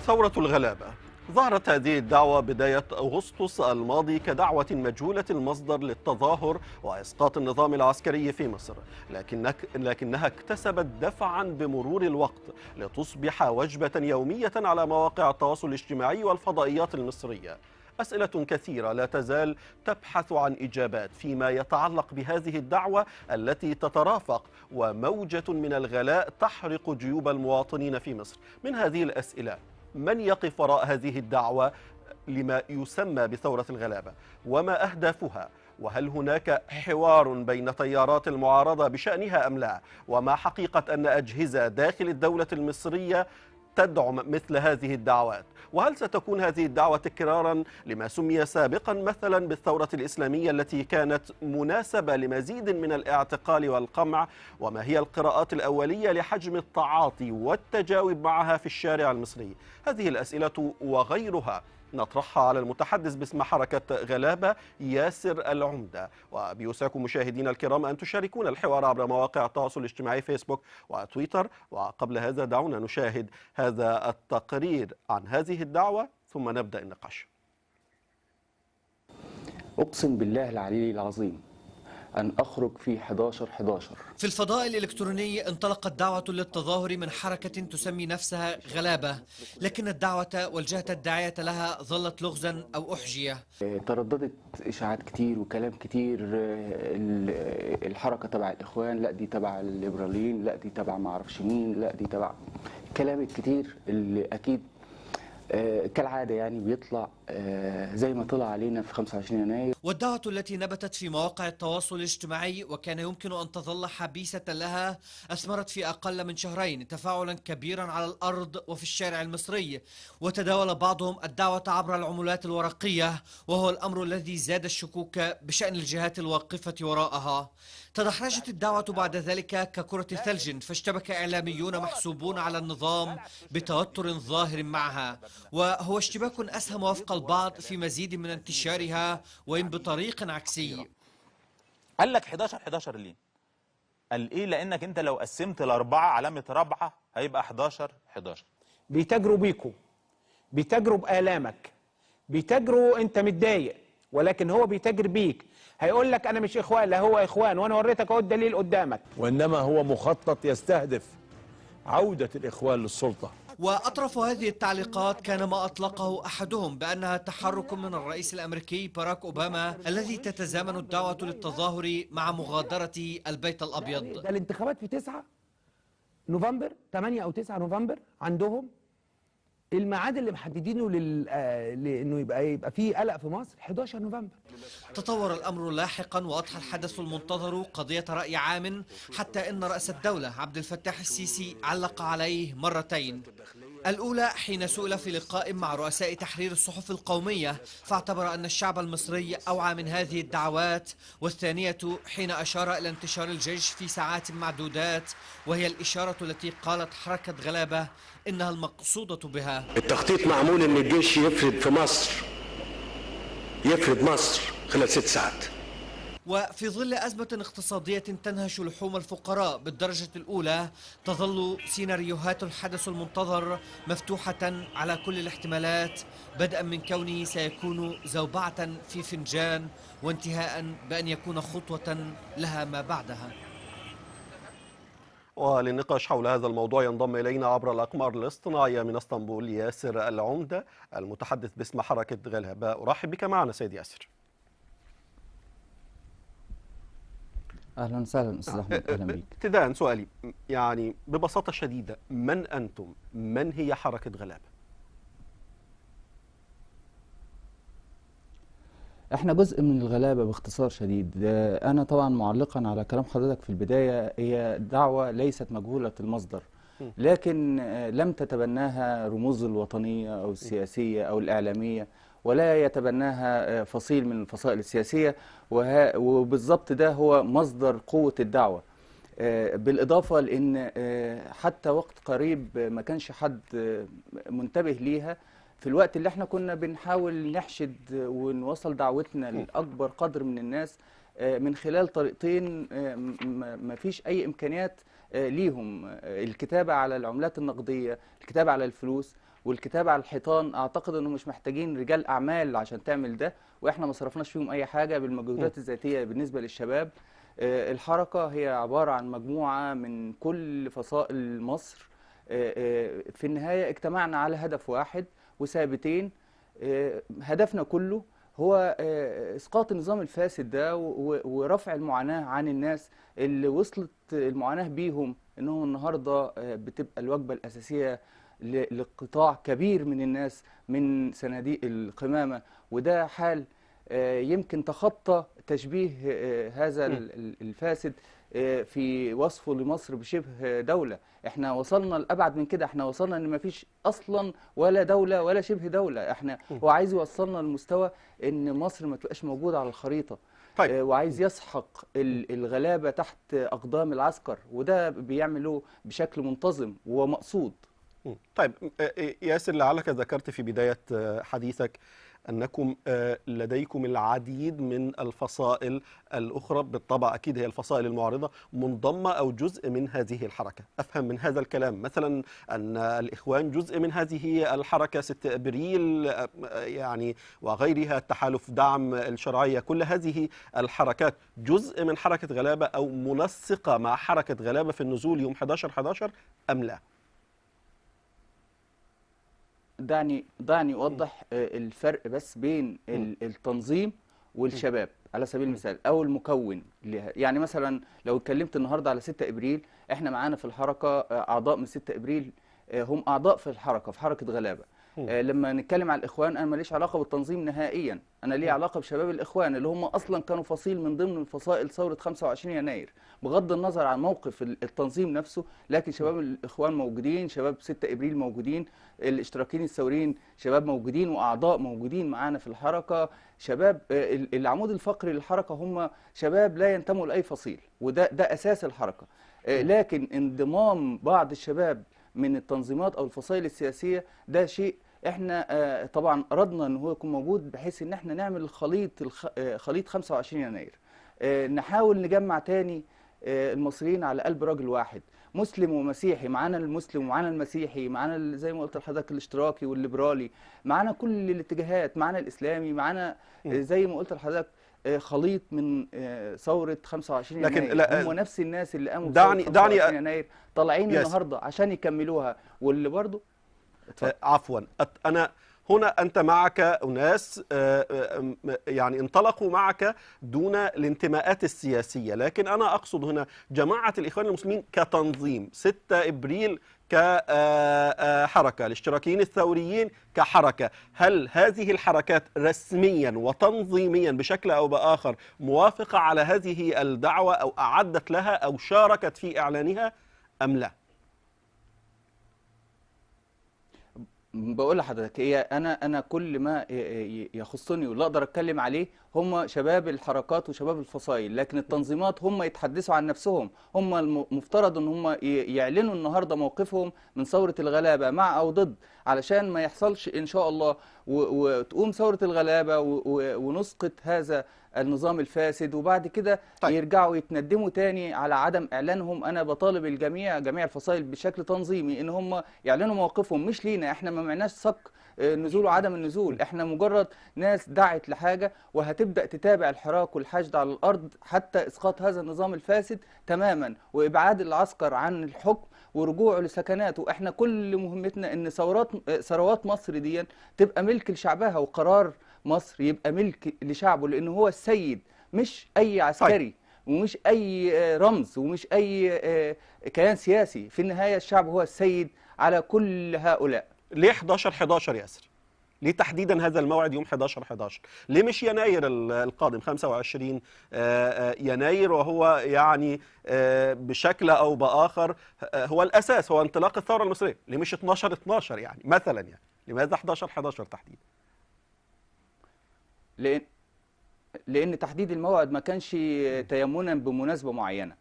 ثورة الغلابة. ظهرت هذه الدعوة بداية أغسطس الماضي كدعوة مجهولة المصدر للتظاهر وإسقاط النظام العسكري في مصر، لكنها اكتسبت دفعا بمرور الوقت لتصبح وجبة يومية على مواقع التواصل الاجتماعي والفضائيات المصرية. أسئلة كثيرة لا تزال تبحث عن إجابات فيما يتعلق بهذه الدعوة التي تترافق وموجة من الغلاء تحرق جيوب المواطنين في مصر. من هذه الأسئلة: من يقف وراء هذه الدعوة لما يسمى بثورة الغلابة؟ وما أهدافها؟ وهل هناك حوار بين تيارات المعارضة بشأنها أم لا؟ وما حقيقة أن أجهزة داخل الدولة المصرية تدعم مثل هذه الدعوات؟ وهل ستكون هذه الدعوة تكرارا لما سمي سابقا مثلا بالثورة الإسلامية التي كانت مناسبة لمزيد من الاعتقال والقمع؟ وما هي القراءات الأولية لحجم التعاطي والتجاوب معها في الشارع المصري؟ هذه الأسئلة وغيرها نطرحها على المتحدث باسم حركة غلابة ياسر العمدة، وبيوصيكم مشاهدينا الكرام أن تشاركون الحوار عبر مواقع التواصل الاجتماعي فيسبوك وتويتر. وقبل هذا دعونا نشاهد هذا التقرير عن هذه الدعوة ثم نبدأ النقاش. أقسم بالله العلي العظيم أن أخرج في 11/11. في الفضاء الإلكتروني انطلقت دعوة للتظاهر من حركة تسمي نفسها غلابة، لكن الدعوة والجهة الداعية لها ظلت لغزا أو أحجية. ترددت إشاعات كتير وكلام كتير، الحركة تبع الإخوان، لا دي تبع الليبراليين، لا دي تبع معرفش مين، لا دي تبع كلام الكتير اللي أكيد كالعادة يعني بيطلع زي ما طلع علينا في 25 يناير. والدعوة التي نبتت في مواقع التواصل الاجتماعي وكان يمكن أن تظل حبيسة لها أثمرت في أقل من شهرين تفاعلا كبيرا على الأرض وفي الشارع المصري، وتداول بعضهم الدعوة عبر العملات الورقية، وهو الأمر الذي زاد الشكوك بشأن الجهات الواقفة وراءها. تدحرجت الدعوة بعد ذلك ككرة ثلج، فاشتبك إعلاميون محسوبون على النظام بتوتر ظاهر معها، وهو اشتباك أسهم وفق البعض في مزيد من انتشارها وإن بطريق عكسي. قال لك 11/11 ليه؟ قال إيه؟ لأنك أنت لو قسمت الأربعة علامة رابعة هيبقى 11/11. بيتاجروا بيكوا، بيتاجروا بآلامك، بيتاجروا أنت متضايق، ولكن هو بيتاجر بيك. هيقول لك أنا مش إخوان، لا هو إخوان، وأنا وريتك أهو الدليل قدامك. وإنما هو مخطط يستهدف عودة الإخوان للسلطة. وأطرف هذه التعليقات كان ما أطلقه أحدهم بأنها تحرك من الرئيس الأمريكي باراك أوباما الذي تتزامن الدعوة للتظاهر مع مغادرة البيت الأبيض. ده الانتخابات في 9 نوفمبر، 8 أو 9 نوفمبر عندهم. الميعاد اللي محددينه لانه يبقى فيه قلق في مصر 11 نوفمبر. تطور الأمر لاحقا وأضحى الحدث المنتظر قضية رأي عام، حتى إن رئيس الدولة عبد الفتاح السيسي علق عليه مرتين. الأولى حين سئل في لقاء مع رؤساء تحرير الصحف القومية فاعتبر أن الشعب المصري أوعى من هذه الدعوات، والثانية حين أشار إلى انتشار الجيش في ساعات معدودات، وهي الإشارة التي قالت حركة غلابة إنها المقصودة بها. التخطيط معمول إن الجيش يفرد في مصر، يفرد مصر خلال 6 ساعات. وفي ظل أزمة اقتصادية تنهش لحوم الفقراء بالدرجة الأولى، تظل سيناريوهات الحدث المنتظر مفتوحة على كل الاحتمالات، بدءا من كونه سيكون زوبعة في فنجان، وانتهاء بأن يكون خطوة لها ما بعدها. وللنقاش حول هذا الموضوع ينضم إلينا عبر الأقمار الاصطناعية من اسطنبول ياسر العمدة المتحدث باسم حركة غلابة. أرحب بك معنا سيد ياسر. أهلا وسهلا أستاذ أحمد، أهلا بك. ابتداء سؤالي يعني ببساطة شديدة، من أنتم؟ من هي حركة غلابة؟ احنا جزء من الغلابة باختصار شديد. أنا طبعا معلقا على كلام حضرتك في البداية، هي دعوة ليست مجهولة المصدر، لكن لم تتبناها رموز الوطنية أو السياسية أو الإعلامية، ولا يتبناها فصيل من الفصائل السياسية، وبالضبط ده هو مصدر قوة الدعوة. بالإضافة لأن حتى وقت قريب ما كانش حد منتبه ليها، في الوقت اللي احنا كنا بنحاول نحشد ونوصل دعوتنا لأكبر قدر من الناس من خلال طريقتين ما فيش أي إمكانيات ليهم: الكتابة على العملات النقدية، الكتابة على الفلوس، والكتابة على الحيطان، أعتقد أنه مش محتاجين رجال أعمال عشان تعمل ده، وإحنا ما صرفناش فيهم أي حاجة بالمجهودات الذاتية بالنسبة للشباب. الحركة هي عبارة عن مجموعة من كل فصائل مصر، في النهاية اجتمعنا على هدف واحد وثابتين. هدفنا كله هو إسقاط النظام الفاسد ده ورفع المعاناة عن الناس اللي وصلت المعاناة بيهم إنهم النهاردة بتبقى الوجبة الأساسية لقطاع كبير من الناس من صناديق القمامة. وده حال يمكن تخطى تشبيه هذا الفاسد في وصفه لمصر بشبه دولة. احنا وصلنا لأبعد من كده، احنا وصلنا ان مفيش اصلا ولا دولة ولا شبه دولة. احنا هو عايز يوصلنا لمستوى ان مصر ما تبقاش موجودة على الخريطة. طيب. وعايز يسحق الغلابة تحت أقدام العسكر، وده بيعمله بشكل منتظم ومقصود. طيب ياسر، لعلك ذكرت في بداية حديثك أنكم لديكم العديد من الفصائل الأخرى، بالطبع أكيد هي الفصائل المعارضة منضمة أو جزء من هذه الحركة. أفهم من هذا الكلام مثلا أن الإخوان جزء من هذه الحركة، 6 أبريل يعني وغيرها، التحالف دعم الشرعية، كل هذه الحركات جزء من حركة غلابة أو منسقة مع حركة غلابة في النزول يوم 11/11 أم لا؟ دعني أوضح الفرق بس بين التنظيم والشباب على سبيل المثال، أو المكون لها. يعني مثلا لو اتكلمت النهاردة على 6 أبريل، احنا معانا في الحركة أعضاء من 6 أبريل هم أعضاء في الحركة، في حركة غلابة. لما نتكلم على الإخوان، أنا ماليش علاقة بالتنظيم نهائيا، أنا لي علاقة بشباب الإخوان اللي هم أصلا كانوا فصيل من ضمن فصائل ثورة 25 يناير، بغض النظر عن موقف التنظيم نفسه. لكن شباب الإخوان موجودين، شباب 6 أبريل موجودين، الاشتراكيين الثوريين شباب موجودين وأعضاء موجودين معانا في الحركة. شباب العمود الفقري للحركة هم شباب لا ينتموا لأي فصيل، وده أساس الحركة. لكن انضمام بعض الشباب من التنظيمات أو الفصائل السياسية ده شيء احنا طبعا أردنا ان هو يكون موجود، بحيث ان احنا نعمل خليط 25 يناير، نحاول نجمع تاني المصريين على قلب راجل واحد، مسلم ومسيحي. معانا المسلم ومعانا المسيحي، معانا زي ما قلت لحضرتك الاشتراكي والليبرالي، معانا كل الاتجاهات، معانا الإسلامي، معانا زي ما قلت لحضرتك خليط من ثورة 25 يناير. لكن هم نفس الناس اللي قاموا بثورة 25 يناير طالعين النهارده عشان يكملوها. واللي برضو عفوا، أنا هنا أنت معك أناس يعني انطلقوا معك دون الانتماءات السياسية، لكن أنا أقصد هنا جماعة الإخوان المسلمين كتنظيم، 6 إبريل كحركة، الاشتراكيين الثوريين كحركة. هل هذه الحركات رسميا وتنظيميا بشكل أو بآخر موافقة على هذه الدعوة أو أعدت لها أو شاركت في إعلانها أم لا؟ بقول لحضرتك، هي انا كل ما يخصني واللي اقدر اتكلم عليه هم شباب الحركات وشباب الفصائل، لكن التنظيمات هم يتحدثوا عن نفسهم. هم المفترض ان هم يعلنوا النهارده موقفهم من ثوره الغلابه مع او ضد، علشان ما يحصلش ان شاء الله وتقوم ثوره الغلابه ونسقط هذا النظام الفاسد، وبعد كده يرجعوا يتندموا تاني على عدم اعلانهم. انا بطالب الجميع، جميع الفصائل بشكل تنظيمي، ان هم يعلنوا موقفهم، مش لينا احنا، ما معناش صك نزول وعدم النزول، احنا مجرد ناس دعت لحاجه وهتبدا تتابع الحراك والحشد على الارض حتى اسقاط هذا النظام الفاسد تماما، وابعاد العسكر عن الحكم ورجوعه لسكناته. احنا كل مهمتنا ان ثروات مصر دي تبقى ملك لشعبها، وقرار مصر يبقى ملك لشعبه، لأنه هو السيد، مش أي عسكري ومش أي رمز ومش أي كيان سياسي. في النهاية الشعب هو السيد على كل هؤلاء. ليه 11/11 ياسر؟ ليه تحديدا هذا الموعد يوم 11/11؟ ليه مش يناير القادم 25 يناير، وهو يعني بشكل أو بآخر هو الأساس، هو انطلاق الثورة المصرية؟ ليه مش 12/12 يعني مثلا؟ يعني لماذا 11/11 تحديدا؟ لأن تحديد الموعد ما كانش تيمنا بمناسبة معينة.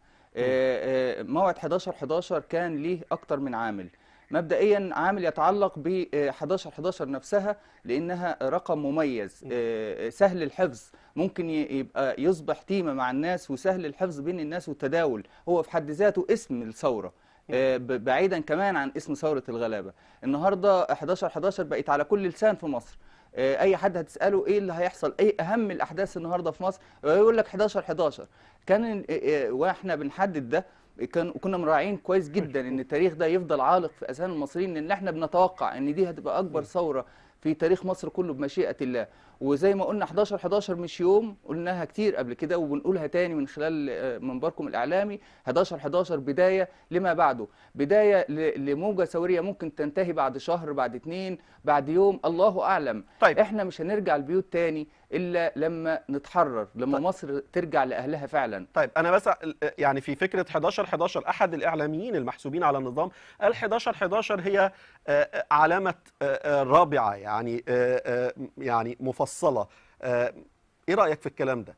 موعد 11/11 كان ليه أكتر من عامل. مبدئيا عامل يتعلق ب 11/11 نفسها، لأنها رقم مميز سهل الحفظ، ممكن يبقى يصبح تيمة مع الناس، وسهل الحفظ بين الناس والتداول. هو في حد ذاته اسم الثورة، بعيدا كمان عن اسم ثورة الغلابة. النهاردة 11/11 بقت على كل لسان في مصر. اي حد هتساله ايه اللي هيحصل، ايه اهم الاحداث النهارده في مصر، يقول لك 11/11. كان واحنا بنحدد ده كنا مراعين كويس جدا ان التاريخ ده يفضل عالق في اذهان المصريين، ان احنا بنتوقع ان دي هتبقى اكبر ثوره في تاريخ مصر كله بمشيئه الله. وزي ما قلنا 11/11 مش يوم، قلناها كتير قبل كده وبنقولها تاني من خلال منبركم الاعلامي. 11/11 بدايه لما بعده، بدايه لموجه ثوريه ممكن تنتهي بعد شهر، بعد 2، بعد يوم، الله اعلم. طيب. احنا مش هنرجع البيوت تاني الا لما نتحرر، لما طيب. مصر ترجع لاهلها فعلا. طيب انا بس يعني في فكره 11/11 احد الاعلاميين المحسوبين على النظام قال 11/11 هي علامه رابعه، يعني مفصله. ايه رايك في الكلام ده؟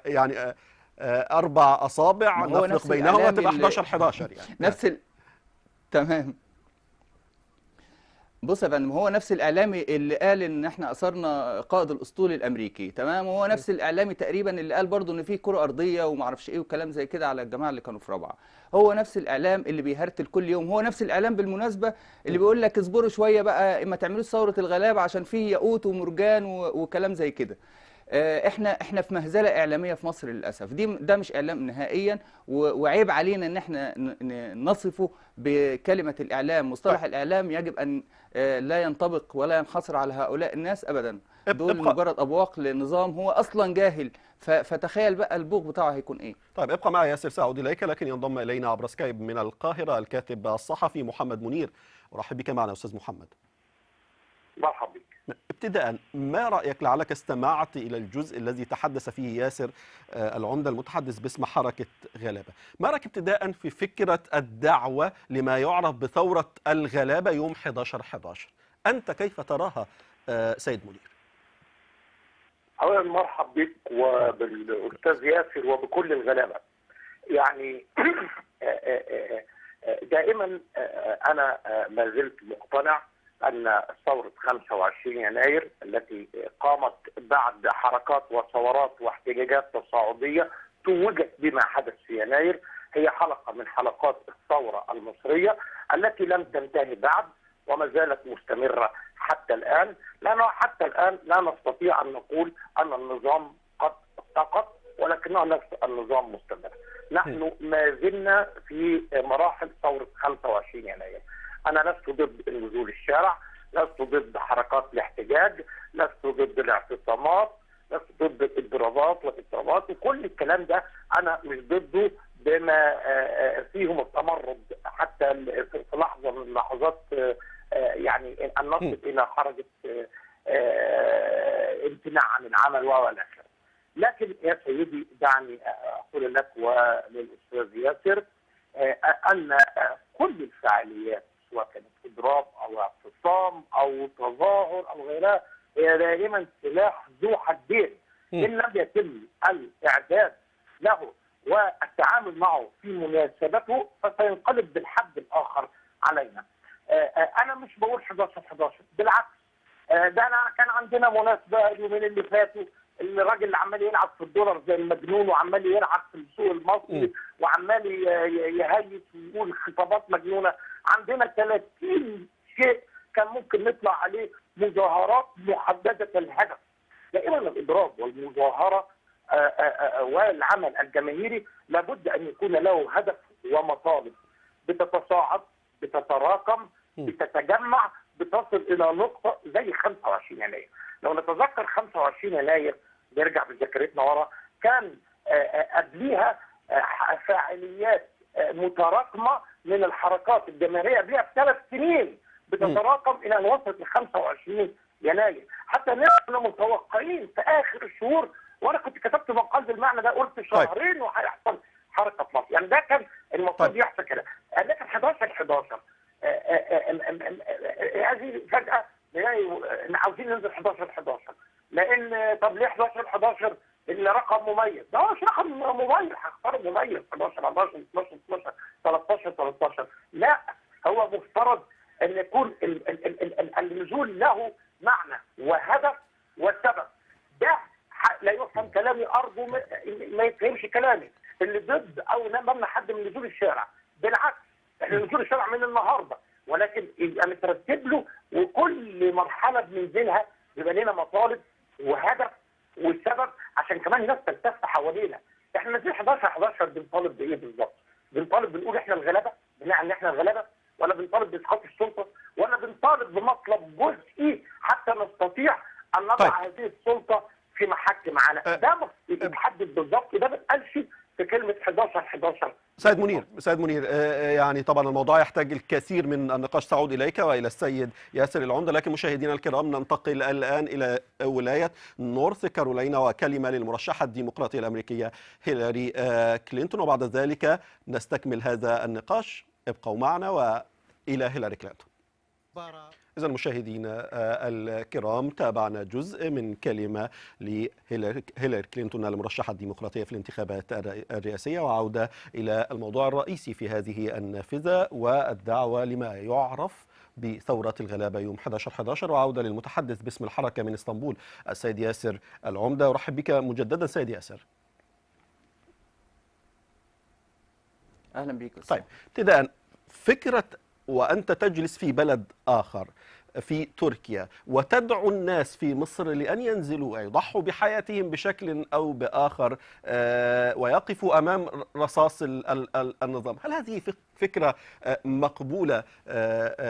يعني 4 أصابع نفرق بينهما تبقى 11/11 يعني نفس تمام. بص يا فندم، هو نفس الاعلامي اللي قال ان احنا اثرنا قائد الاسطول الامريكي، تمام، وهو نفس الاعلامي تقريبا اللي قال برضه ان في كره ارضيه وما اعرفش ايه وكلام زي كده على الجماعه اللي كانوا في رابعه. هو نفس الاعلام اللي بيهرتل كل يوم، هو نفس الاعلام بالمناسبه اللي بيقول لك اصبروا شويه بقى ما تعملوش ثوره الغلابه عشان في ياقوت ومرجان وكلام زي كده. احنا في مهزله اعلاميه في مصر للاسف. ده مش اعلام نهائيا، وعيب علينا ان احنا نصفه بكلمه الاعلام. مصطلح الاعلام يجب ان لا ينطبق ولا ينحصر على هؤلاء الناس ابدا. دول مجرد ابواق لنظام هو اصلا جاهل، فتخيل بقى البوق بتاعه هيكون ايه. طيب ابقى معي ياسر، سأعود اليك، لكن ينضم الينا عبر سكايب من القاهره الكاتب الصحفي محمد منير. ارحب بك معنا استاذ محمد. مرحبا بك. ابتداء، ما رأيك، لعلك استمعت إلى الجزء الذي تحدث فيه ياسر العمدة المتحدث باسم حركة غلابة، ما رأيك ابتداء في فكرة الدعوة لما يعرف بثورة الغلابة يوم 11/11؟ أنت كيف تراها سيد منير؟ أولا مرحب بك وبالأستاذ ياسر وبكل الغلابة. يعني دائما أنا ما زلت مقتنع أن ثورة 25 يناير التي قامت بعد حركات وثورات واحتجاجات تصاعدية توجت بما حدث في يناير هي حلقة من حلقات الثورة المصرية التي لم تنتهي بعد وما زالت مستمرة حتى الآن، لأنه حتى الآن لا نستطيع أن نقول أن النظام قد سقط، ولكنه نفس النظام مستمر. نحن ما زلنا في مراحل ثورة 25 يناير. أنا لست ضد نزول الشارع، لست ضد حركات الاحتجاج، لست ضد الاعتصامات، لست ضد الاضرابات والاضطرابات، وكل الكلام ده أنا مش ضده بما فيهم التمرد حتى في لحظة من اللحظات، يعني أن نصل إلى حركة امتناع عن العمل والى اخره. لكن يا سيدي دعني أقول لك وللأستاذ ياسر أن كل الفعاليات سواء كانت اضراب او اعتصام او تظاهر او غيرها هي دائما سلاح ذو حدين. ان لم يتم الاعداد له والتعامل معه في مناسبته فسينقلب بالحد الاخر علينا. انا مش بقول 11/11، بالعكس، ده انا كان عندنا مناسبه اليومين اللي فاتوا، الراجل اللي عمال يلعب في الدولار زي المجنون وعمال يلعب في السوق المصري وعمال يهيس ويقول خطابات مجنونه. عندنا 30 شيء كان ممكن نطلع عليه مظاهرات محدده الهدف. دائما الاضراب والمظاهره والعمل الجماهيري لابد ان يكون له هدف ومطالب بتتصاعد، بتتراكم، بتتجمع، بتصل الى نقطه زي 25 يناير. لو نتذكر 25 يناير نرجع بذاكرتنا ورا، كان قبليها فاعليات متراكمه من الحركات الجماهيريه قبلها ب3 سنين بتتراكم الى ان وصلت ل 25 يناير. حتى نحن متوقعين في اخر الشهور، وانا كنت كتبت مقال بالمعنى ده، قلت شهرين وهيحصل حركه في مصر، يعني ده كان المفروض يحصل كده. لكن 11/11 هذه فجاه عاوزين ننزل 11/11 لان طب ليه 11/11 اللي رقم مميز؟ ده مش رقم مميز، هختار مميز 11/11 12/12 13/13. لا، هو مفترض ان يكون النزول له معنى وهدف وسبب. ده لا يفهم كلامي، ارجو ما يفهمش كلامي. اللي ضد او نمنع حد من نزول الشارع بالعكس احنا نزول الشارع من النهارده، ولكن يبقى مترتب له، وكل مرحله بننزلها بيبقى لنا مطالب وهدف والسبب عشان كمان الناس تلتف حوالينا. احنا نازلين 11 بنطالب بايه بالظبط؟ بنطالب بنقول احنا الغلابه، بنعمل ان احنا الغلابه، ولا بنطالب باسقاط السلطه، ولا بنطالب بمطلب جزئي حتى نستطيع ان نضع هذه السلطه في محك معانا؟ ده يتحدد بالظبط، ده ما بيتقالش في كلمه 11. سيد منير، يعني طبعا الموضوع يحتاج الكثير من النقاش. تعود إليك وإلى السيد ياسر العمدة، لكن مشاهدينا الكرام ننتقل الآن إلى ولاية نورث كارولاينا وكلمة للمرشحة الديمقراطية الأمريكية هيلاري كلينتون، وبعد ذلك نستكمل هذا النقاش. ابقوا معنا وإلى هيلاري كلينتون. إذا مشاهدينا الكرام، تابعنا جزء من كلمة لهيلاري كلينتون المرشحة الديمقراطية في الانتخابات الرئاسية، وعودة إلى الموضوع الرئيسي في هذه النافذة والدعوة لما يعرف بثورة الغلابة يوم 11/11، وعودة للمتحدث باسم الحركة من اسطنبول السيد ياسر العمدة. أرحب بك مجددا سيد ياسر. أهلا بك. طيب، ابتداء فكرة وأنت تجلس في بلد آخر في تركيا وتدعو الناس في مصر لأن ينزلوا ويضحوا بحياتهم بشكل أو بآخر ويقفوا أمام رصاص النظام، هل هذه فكرة مقبولة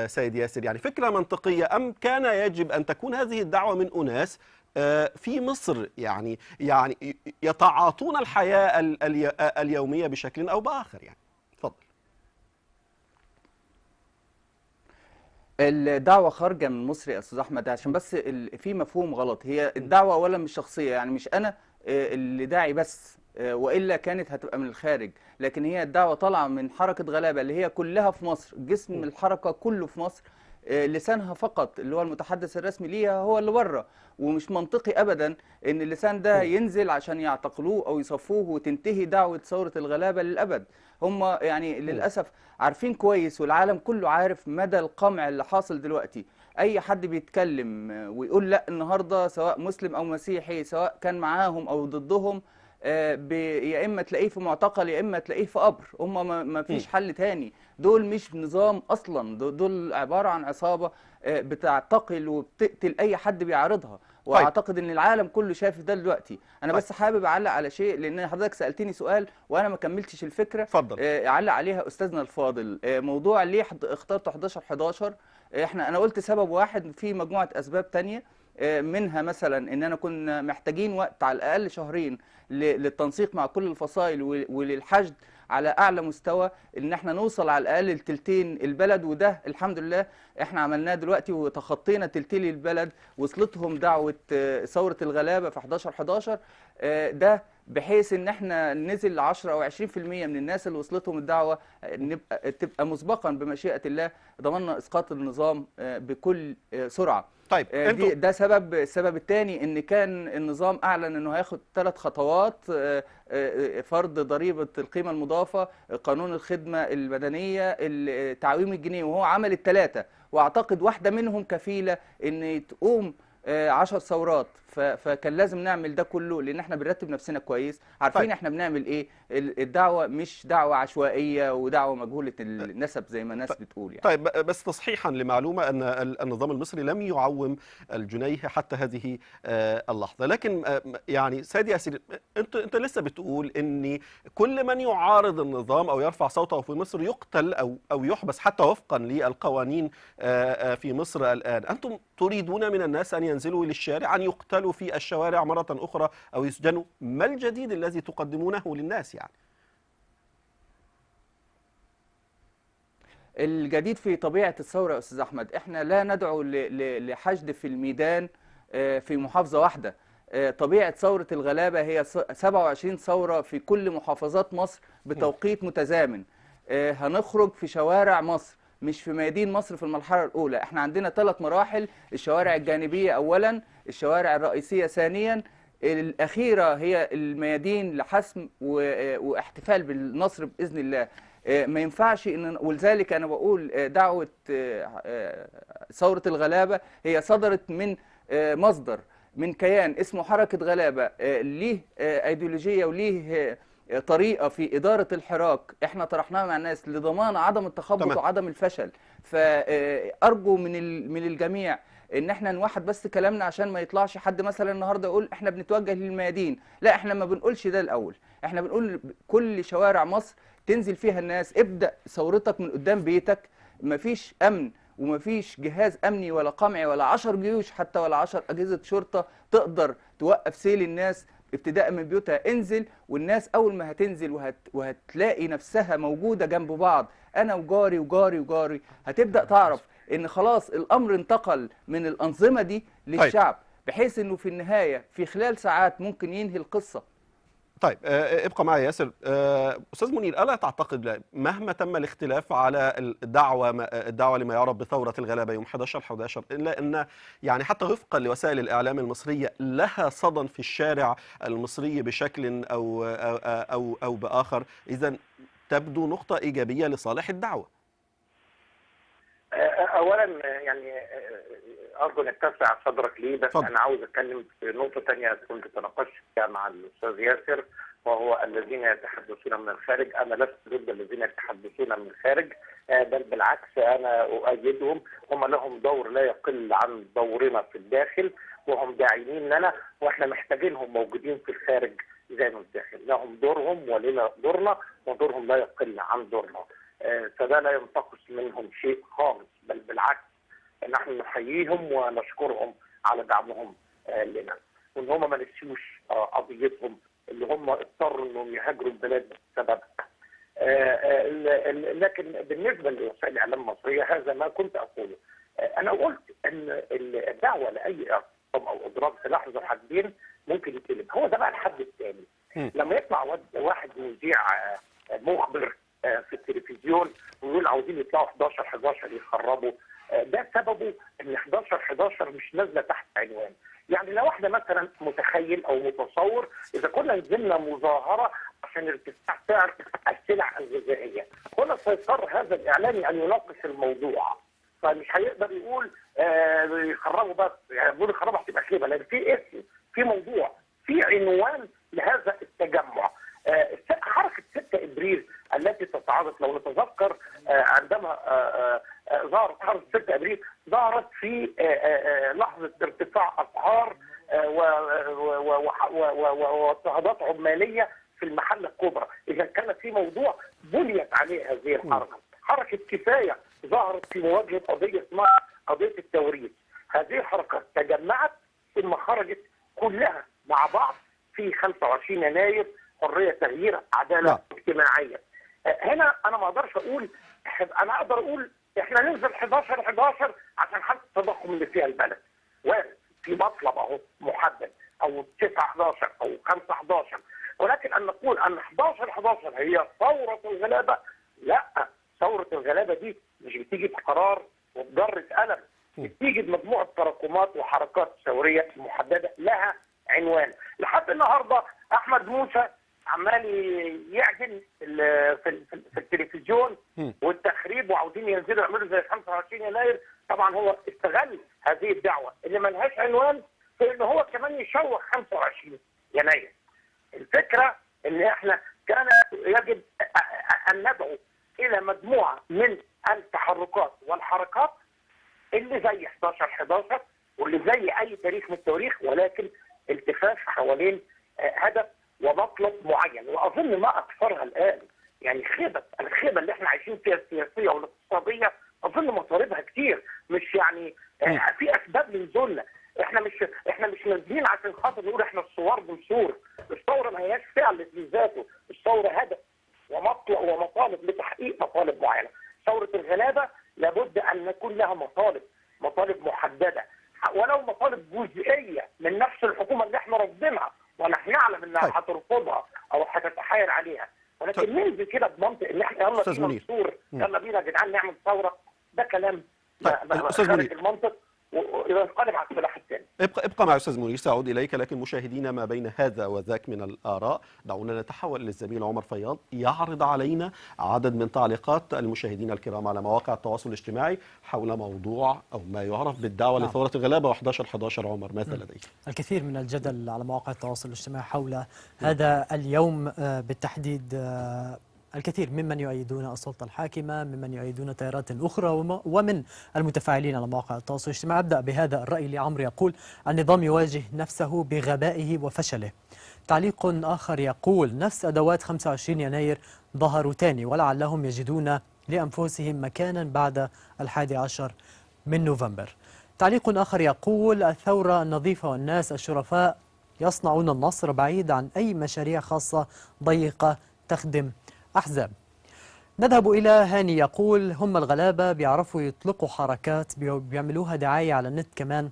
سيد ياسر؟ يعني فكرة منطقية، أم كان يجب أن تكون هذه الدعوة من أناس في مصر يعني يتعاطون الحياة اليومية بشكل أو بآخر؟ يعني تفضل. الدعوة خارجة من مصر يا أستاذ أحمد، عشان بس في مفهوم غلط. هي الدعوة أولا مش شخصية، يعني مش أنا اللي داعي بس، وإلا كانت هتبقى من الخارج، لكن هي الدعوة طالعة من حركة غلابة اللي هي كلها في مصر، جسم الحركة كله في مصر، لسانها فقط اللي هو المتحدث الرسمي ليها هو اللي بره. ومش منطقي أبدا إن اللسان ده ينزل عشان يعتقلوه أو يصفوه وتنتهي دعوة ثورة الغلابة للأبد. هم يعني للأسف عارفين كويس، والعالم كله عارف مدى القمع اللي حاصل دلوقتي. أي حد بيتكلم ويقول لا النهاردة، سواء مسلم أو مسيحي، سواء كان معاهم أو ضدهم، يا إما تلاقيه في معتقل يا إما تلاقيه في قبر. هم ما فيش حل تاني. دول مش نظام أصلا، دول عبارة عن عصابة بتعتقل وبتقتل أي حد بيعارضها. واعتقد ان العالم كله شايف ده دلوقتي. انا بس حابب اعلق على شيء، لان حضرتك سالتني سؤال وانا ما كملتش الفكره. اتفضل. اعلق عليها استاذنا الفاضل. موضوع ليه اخترت 11/11. انا قلت سبب واحد، في مجموعه اسباب تانية، منها مثلا ان انا كنا محتاجين وقت على الاقل شهرين للتنسيق مع كل الفصائل وللحشد على اعلى مستوى، ان احنا نوصل على الاقل لتلتين البلد، وده الحمد لله احنا عملناه دلوقتي وتخطينا تلتين البلد. وصلتهم دعوه ثوره الغلابه في 11/11 ده، بحيث ان احنا نزل 10 او 20% من الناس اللي وصلتهم الدعوه تبقى مسبقا بمشيئه الله ضمننا اسقاط النظام بكل سرعه. طيب، ده سبب. السبب الثاني ان كان النظام اعلن انه هياخد 3 خطوات: فرض ضريبه القيمه المضافه، قانون الخدمه المدنيه، تعويم الجنيه، وهو عمل ال3، واعتقد واحده منهم كفيله ان تقوم 10 ثورات. فكان لازم نعمل ده كله، لان احنا بنرتب نفسنا كويس، عارفين طيب احنا بنعمل ايه. الدعوه مش دعوه عشوائيه ودعوه مجهوله النسب زي ما الناس بتقول يعني. طيب، بس تصحيحا لمعلومه ان النظام المصري لم يعوم الجنيه حتى هذه اللحظه، لكن يعني سيد ياسر، انت لسه بتقول ان كل من يعارض النظام او يرفع صوته في مصر يقتل او يحبس حتى وفقا للقوانين في مصر الان. انتم تريدون من الناس ان ينزلوا للشارع، ان يقتلوا في الشوارع مرة أخرى أو يسجنوا؟ ما الجديد الذي تقدمونه للناس يعني؟ الجديد في طبيعة الثورة يا أستاذ أحمد، إحنا لا ندعو لحشد في الميدان في محافظة واحدة. طبيعة ثورة الغلابة هي 27 ثورة في كل محافظات مصر بتوقيت متزامن. هنخرج في شوارع مصر، مش في ميادين مصر في المرحلة الأولى. احنا عندنا 3 مراحل: الشوارع الجانبية أولا، الشوارع الرئيسية ثانيا، الأخيرة هي الميادين لحسم واحتفال بالنصر بإذن الله. ما ينفعش ولذلك أنا بقول دعوة ثورة الغلابة هي صدرت من مصدر، من كيان اسمه حركة غلابة، ليه أيديولوجية وليه طريقة في إدارة الحراك احنا طرحناها مع الناس لضمان عدم التخبط تمام. وعدم الفشل. فأرجو من الجميع ان احنا نوحد بس كلامنا عشان ما يطلعش حد مثلا النهارده يقول احنا بنتوجه للميادين. لا، احنا ما بنقولش ده الاول، احنا بنقول كل شوارع مصر تنزل فيها الناس. ابدأ ثورتك من قدام بيتك. مفيش امن ومفيش جهاز امني ولا قمعي ولا 10 جيوش حتى ولا 10 اجهزه شرطه تقدر توقف سيل الناس ابتداء من بيوتها. انزل، والناس اول ما هتنزل وهتلاقي نفسها موجوده جنب بعض، انا وجاري وجاري وجاري، هتبدا تعرف ان خلاص الامر انتقل من الانظمه دي للشعب، بحيث انه في النهايه في خلال ساعات ممكن ينهي القصه. طيب ابقى معي ياسر. أستاذ منير، ألا تعتقد مهما تم الاختلاف على الدعوة لما يعرف بثورة الغلابة يوم 11/11 إلا أن يعني حتى وفقا لوسائل الإعلام المصرية لها صدى في الشارع المصري بشكل أو بآخر، إذن تبدو نقطة إيجابية لصالح الدعوة. اولا يعني ارجو ان اتسع صدرك ليه، بس أنا عاوز اتكلم في نقطه ثانيه كنت تناقشت فيها مع الاستاذ ياسر، وهو الذين يتحدثون من الخارج. انا لست ضد الذين يتحدثون من الخارج، بل بالعكس انا اؤيدهم. هم لهم دور لا يقل عن دورنا في الداخل، وهم داعمين لنا، واحنا محتاجينهم موجودين في الخارج زي ما في الداخل. لهم دورهم ولنا دورنا، ودورهم لا يقل عن دورنا. فده لا ينتقص منهم شيء خالص، بل بالعكس نحن نحييهم ونشكرهم على دعمهم لنا، وان هم ما نسيوش قضيتهم اللي هم اضطروا انهم يهاجروا البلاد بسببها. لكن بالنسبه لوسائل الاعلام المصريه هذا ما كنت اقوله. انا قلت ان الدعوه لاي اعتصام او اضراب سلاح ذو حدين ممكن يتقلب. هو ده بقى الحد الثاني. لما يطلع واحد مذيع مخبر في التلفزيون ويقول عاوزين يطلعوا 11/11 يخربوا، ده سببه ان 11/11 مش نازله تحت عنوان. يعني لو احنا مثلا متخيل او متصور اذا كنا نزلنا مظاهره عشان ارتفاع سعر السلع الغذائيه، هنا سيضطر هذا الاعلامي ان يناقش الموضوع، فمش هيقدر يقول يخربوا بس، يعني يقول يخربوا هتبقى خيبه، لان في اسم، في موضوع، في عنوان لهذا التجمع. حركه 6 ابريل التي تتعرض، لو نتذكر عندما ظهرت حركه 6 ابريل ظهرت في لحظه ارتفاع اسعار واضطهادات عماليه في المحله الكبرى. اذا كان في موضوع بنيت عليه هذه الحركه. حركه كفايه ظهرت في مواجهه قضيه اسمها قضيه التوريث. هذه الحركه تجمعت ثم خرجت كلها مع بعض في 25 يناير، حريه، تغيير، عداله اجتماعيه. هنا انا ما اقدرش اقول، انا اقدر اقول احنا ننزل 11/11 عشان حاله التضخم اللي فيها البلد، وارد في مطلب اهو محدد، او 9/11 او 5/11، ولكن ان نقول ان 11/11 هي ثوره الغلابه، لا. ثوره الغلابه دي مش بتيجي بقرار وبجرة قلم، بتيجي بمجموعه تراكمات وحركات ثوريه محدده لها عنوان. لحد النهارده احمد موسى عمال يعجن في التلفزيون والتخريب، وعاوزين ينزلوا يعملوا زي 25 يناير. طبعا هو استغل هذه الدعوه اللي ملهاش عنوان في ان هو كمان يشوه 25 يناير. الفكره ان احنا كان يجب ان ندعو الى مجموعه من التحركات والحركات اللي زي 11/11 واللي زي اي تاريخ من التواريخ، ولكن التفاف حوالين هدف ومطلب معين. واظن ما اكثرها الان، يعني الخيبه اللي احنا عايشين فيها السياسيه والاقتصاديه، اظن مطالبها كتير. مش يعني في اسباب لنزولنا. احنا مش نازلين عشان خاطر نقول احنا الثوار بنثور. الثوره ما هياش فعل في ذاته، الثوره هدف ومطلب ومطالب لتحقيق مطالب معينه. ثوره الغلابه لابد ان يكون لها مطالب محدده، ولو مطالب جزئيه من نفس الحكومه اللي احنا رافضينها ونحن نعلم انها هترفضها او هتتحايل عليها، ولكن ننزل كده بمنطق ان احنا يلا بينا نثور، يلا بينا يا جدعان نعمل ثوره. ده كلام خارج المنطق، وينقلب على السلاح الثاني. ابقى مع أستاذ منير، سأعود إليك، لكن مشاهدينا ما بين هذا وذاك من الآراء دعونا نتحول للزميل عمر فياض يعرض علينا عدد من تعليقات المشاهدين الكرام على مواقع التواصل الاجتماعي حول موضوع أو ما يعرف بالدعوة لثورة الغلابة و11/11. عمر، ماذا لديك؟ الكثير من الجدل على مواقع التواصل الاجتماعي حول هذا اليوم بالتحديد. الكثير ممن يؤيدون السلطة الحاكمة، ممن يؤيدون تيارات أخرى، ومن المتفاعلين على مواقع التواصل الاجتماعي. أبدأ بهذا الرأي لعمرو يقول: النظام يواجه نفسه بغبائه وفشله. تعليق آخر يقول: نفس أدوات 25 يناير ظهروا تاني ولعلهم يجدون لأنفسهم مكانا بعد 11 من نوفمبر. تعليق آخر يقول: الثورة النظيفة والناس الشرفاء يصنعون النصر بعيد عن أي مشاريع خاصة ضيقة تخدم أحزاب. نذهب إلى هاني يقول: هم الغلابة بيعرفوا يطلقوا حركات بيعملوها دعاية على النت كمان.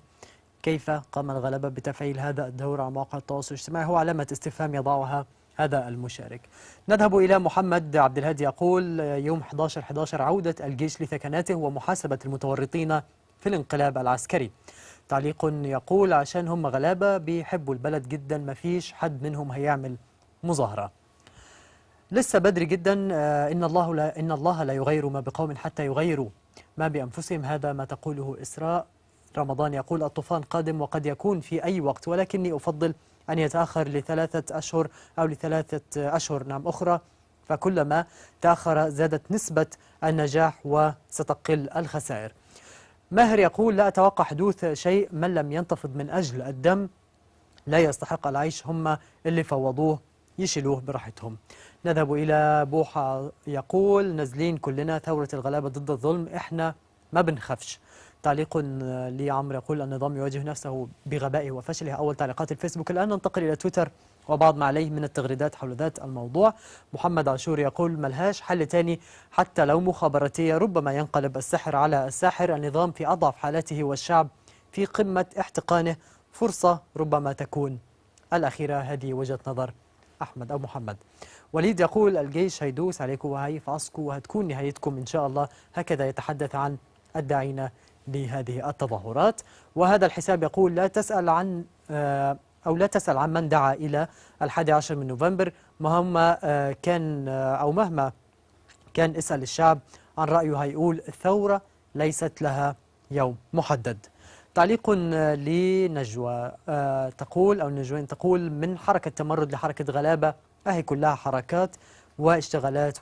كيف قام الغلابة بتفعيل هذا الدور على مواقع التواصل الاجتماعي؟ هو علامة استفهام يضعها هذا المشارك. نذهب إلى محمد عبد الهادي يقول: يوم 11/11 عودة الجيش لثكناته ومحاسبة المتورطين في الانقلاب العسكري. تعليق يقول: عشان هم غلابة بيحبوا البلد جدا، ما فيش حد منهم هيعمل مظاهرة. لسه بدري جدا. إن الله لا يغير ما بقوم حتى يغيروا ما بأنفسهم. هذا ما تقوله إسراء. رمضان يقول: الطوفان قادم وقد يكون في أي وقت، ولكني أفضل أن يتأخر ل3 أشهر أو ل3 أشهر أخرى، فكلما تأخر زادت نسبة النجاح وستقل الخسائر. ماهر يقول: لا أتوقع حدوث شيء، من لم ينتفض من أجل الدم لا يستحق العيش، هم اللي فوضوه يشيلوه براحتهم. نذهب إلى بوحة يقول: نازلين كلنا ثورة الغلابة ضد الظلم، إحنا ما بنخافش. تعليق لعمرو يقول: النظام يواجه نفسه بغبائه وفشله. أول تعليقات الفيسبوك. الآن ننتقل إلى تويتر وبعض ما عليه من التغريدات حول ذات الموضوع. محمد عاشور يقول: ملهاش حل تاني حتى لو مخابراتية، ربما ينقلب السحر على الساحر، النظام في أضعف حالاته والشعب في قمة احتقانه، فرصة ربما تكون الأخيرة. هذه وجهة نظر أحمد أو محمد. وليد يقول: الجيش هيدوس عليكم وهيفعصكم وهتكون نهايتكم إن شاء الله. هكذا يتحدث عن الداعين لهذه التظاهرات. وهذا الحساب يقول: لا تسأل عن من دعا إلى 11 من نوفمبر، مهما كان اسأل الشعب عن رأيه، هيقول الثورة ليست لها يوم محدد. تعليق لنجوى تقول، أو نجوين تقول: من حركة تمرد لحركة غلابة، أهي كلها حركات واشتغالات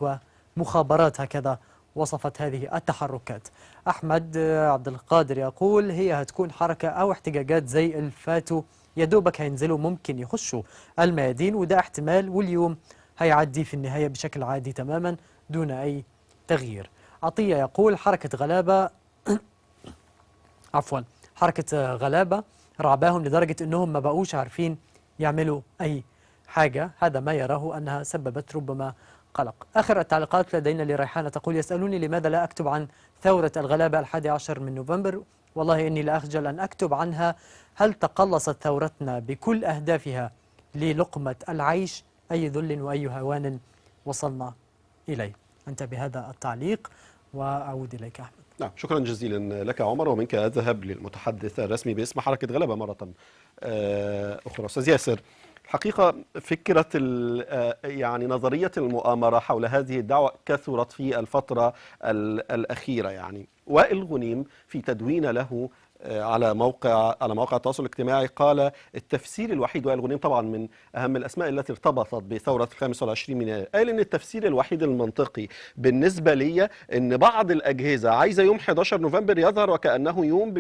ومخابرات، هكذا وصفت هذه التحركات. أحمد عبد القادر يقول: هي هتكون حركة أو احتجاجات زي الفاتو، يدوبك هينزلوا ممكن يخشوا الميادين، وده احتمال، واليوم هيعدي في النهاية بشكل عادي تماما دون أي تغيير. عطية يقول: حركة غلابة حركة غلابة رعباهم لدرجة أنهم ما بقوش عارفين يعملوا أي حاجة، هذا ما يراه أنها سببت ربما قلق. آخر التعليقات لدينا لريحانة تقول: يسألوني لماذا لا أكتب عن ثورة الغلابة 11 من نوفمبر، والله إني لا أخجل أن أكتب عنها. هل تقلصت ثورتنا بكل أهدافها للقمة العيش؟ أي ذل وأي هوان وصلنا إليه. أنت بهذا التعليق وأعود إليك أحمد. نعم، شكرا جزيلا لك عمر، ومنك أذهب للمتحدث الرسمي باسم حركة غلبة مرة أخرى. أستاذ ياسر، الحقيقة فكرة يعني نظرية المؤامرة حول هذه الدعوة كثرت في الفترة الأخيرة. يعني وائل غنيم في تدوين له على موقع التواصل الاجتماعي قال: التفسير الوحيد، وائل غنيم طبعا من أهم الأسماء التي ارتبطت بثورة 25 من يناير، قال إن التفسير الوحيد المنطقي بالنسبة لي إن بعض الأجهزة عايزة يوم 11 نوفمبر يظهر وكأنه يوم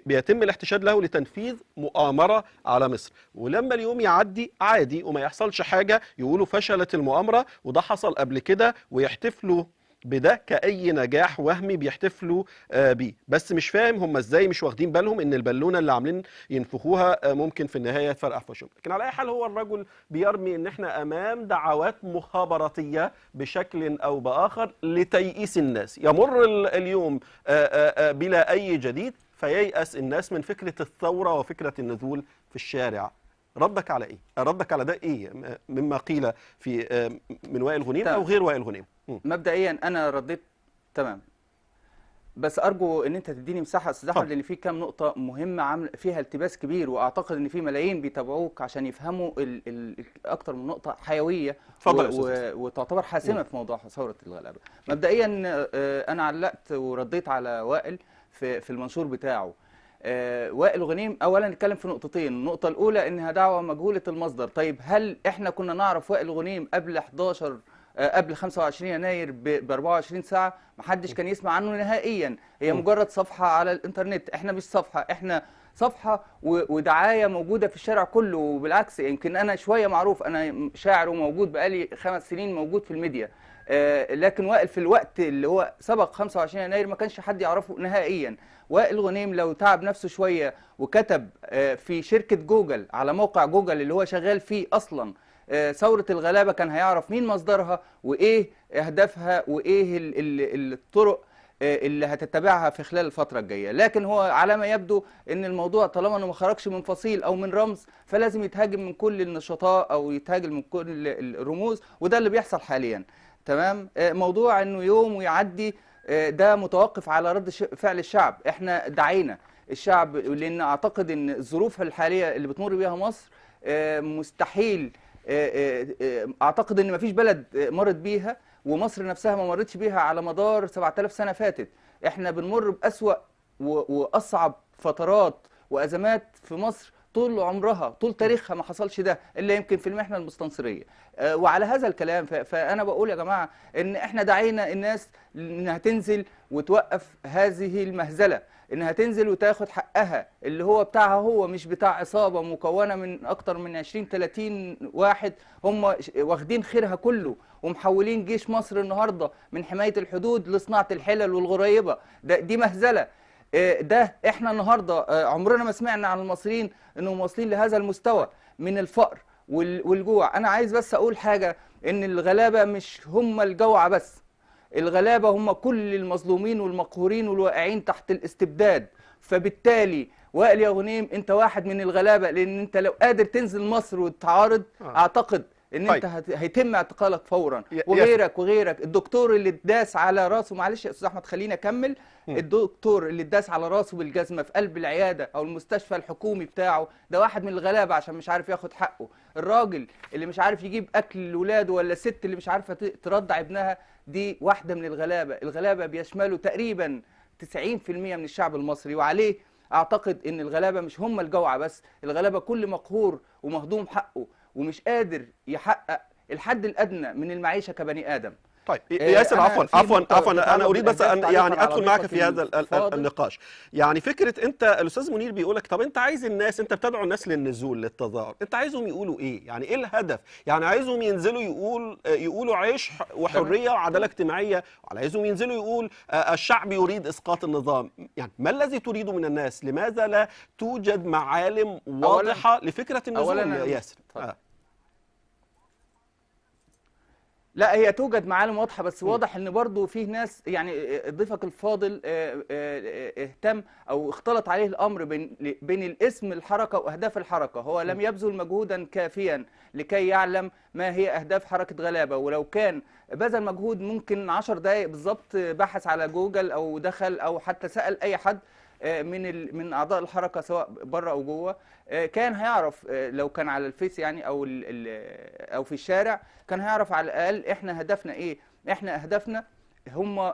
بيتم الاحتشاد له لتنفيذ مؤامرة على مصر، ولما اليوم يعدي عادي وما يحصلش حاجة يقولوا فشلت المؤامرة وده حصل قبل كده، ويحتفلوا بده كأي نجاح وهمي بيحتفلوا بيه. بس مش فاهم هم ازاي مش واخدين بالهم ان البالونه اللي عاملين ينفخوها ممكن في النهايه تفرقع في وشهم. لكن على اي حال هو الرجل بيرمي ان احنا امام دعوات مخابراتيه بشكل او باخر لتيئيس الناس. يمر اليوم بلا اي جديد فييأس الناس من فكره الثوره وفكره النزول في الشارع. ردك على ايه؟ ردك على ده ايه مما قيل في من وائل غنيم او غير وائل غنيم؟ مبدئيا انا رديت تمام. بس ارجو ان انت تديني مساحه يا استاذ احمد، لان في كام نقطه مهمه عامله فيها التباس كبير، واعتقد ان في ملايين بيتابعوك عشان يفهموا اكتر من نقطه حيويه وتعتبر حاسمه في موضوع ثوره الغلابه. مبدئيا انا علقت ورديت على وائل في المنشور بتاعه. وائل غنيم اولا نتكلم في نقطتين. النقطه الاولى انها دعوه مجهوله المصدر. طيب هل احنا كنا نعرف وائل غنيم قبل 25 يناير ب 24 ساعه؟ ما حدش كان يسمع عنه نهائيا. هي مجرد صفحه على الانترنت. احنا مش صفحه، احنا صفحه ودعايه موجوده في الشارع كله. وبالعكس يمكن انا شويه معروف، انا شاعر وموجود بقالي 5 سنين موجود في الميديا. لكن وائل في الوقت اللي هو سبق 25 يناير ما كانش حد يعرفه نهائيا. وائل غنيم لو تعب نفسه شويه وكتب في شركه جوجل على موقع جوجل اللي هو شغال فيه اصلا ثورة الغلابة، كان هيعرف مين مصدرها وإيه أهدافها وإيه الطرق اللي هتتبعها في خلال الفترة الجاية. لكن هو على ما يبدو إن الموضوع طالما إنه ما خرجش من فصيل أو من رمز فلازم يتهاجم من كل النشطاء أو يتهاجم من كل الرموز، وده اللي بيحصل حاليا. تمام. موضوع إنه يوم ويعدي ده متوقف على رد فعل الشعب. إحنا دعينا الشعب لأن أعتقد إن الظروف الحالية اللي بتمر بيها مصر مستحيل، اعتقد ان مفيش بلد مرت بيها ومصر نفسها ما مرتش بيها على مدار 7000 سنه فاتت. احنا بنمر باسوا واصعب فترات وازمات في مصر طول عمرها طول تاريخها ما حصلش ده الا يمكن في المحنه المستنصريه. وعلى هذا الكلام فانا بقول يا جماعه ان احنا دعينا الناس انها تنزل وتوقف هذه المهزله، انها تنزل وتاخد حقها اللي هو بتاعها، هو مش بتاع عصابه مكونه من اكتر من 20 30 واحد هم واخدين خيرها كله ومحولين جيش مصر النهارده من حمايه الحدود لصناعه الحلل والغريبه. دي مهزله. ده احنا النهارده عمرنا ما سمعنا عن المصريين انهم واصلين لهذا المستوى من الفقر والجوع. انا عايز بس اقول حاجه، ان الغلابه مش هم الجوعى بس، الغلابه هم كل المظلومين والمقهورين والواقعين تحت الاستبداد. فبالتالي وائل يا غنيم انت واحد من الغلابه، لان انت لو قادر تنزل مصر وتعارض اعتقد ان انت هيتم اعتقالك فورا. وغيرك الدكتور اللي اتداس على راسه، معلش يا استاذ احمد خليني اكمل. الدكتور اللي اتداس على راسه بالجزمه في قلب العياده او المستشفى الحكومي بتاعه ده واحد من الغلابه عشان مش عارف ياخد حقه. الراجل اللي مش عارف يجيب اكل لاولاده، ولا الست اللي مش عارفه ترضع ابنها، دي واحده من الغلابه. الغلابه بيشملوا تقريبا 90% من الشعب المصري، وعليه اعتقد ان الغلابه مش هم الجوعى بس، الغلابه كل مقهور ومهضوم حقه ومش قادر يحقق الحد الادنى من المعيشه كبني ادم. طيب ياسر، عفوا انا اريد بس ان يعني ادخل معك في هذا النقاش. يعني فكره انت الاستاذ منير بيقولك طب انت عايز الناس، انت بتدعو الناس للنزول للتظاهر، انت عايزهم يقولوا ايه؟ يعني ايه الهدف؟ يعني عايزهم ينزلوا يقولوا عيش وحريه وعداله اجتماعيه، ولا عايزهم ينزلوا يقول الشعب يريد اسقاط النظام؟ يعني ما الذي تريده من الناس؟ لماذا لا توجد معالم واضحه لفكره النزول يا ياسر؟ لا هي توجد معالم واضحه، بس واضح ان برضو فيه ناس، يعني ضيفك الفاضل اهتم او اختلط عليه الامر بين الاسم الحركه واهداف الحركه. هو لم يبذل مجهودا كافيا لكي يعلم ما هي اهداف حركه غلابه، ولو كان بذل مجهود ممكن 10 دقائق بالظبط بحث على جوجل او دخل او حتى سال اي حد من اعضاء الحركه سواء بره او جوه، كان هيعرف لو كان على الفيس يعني او في الشارع، كان هيعرف على الاقل احنا هدفنا ايه. احنا اهدافنا هم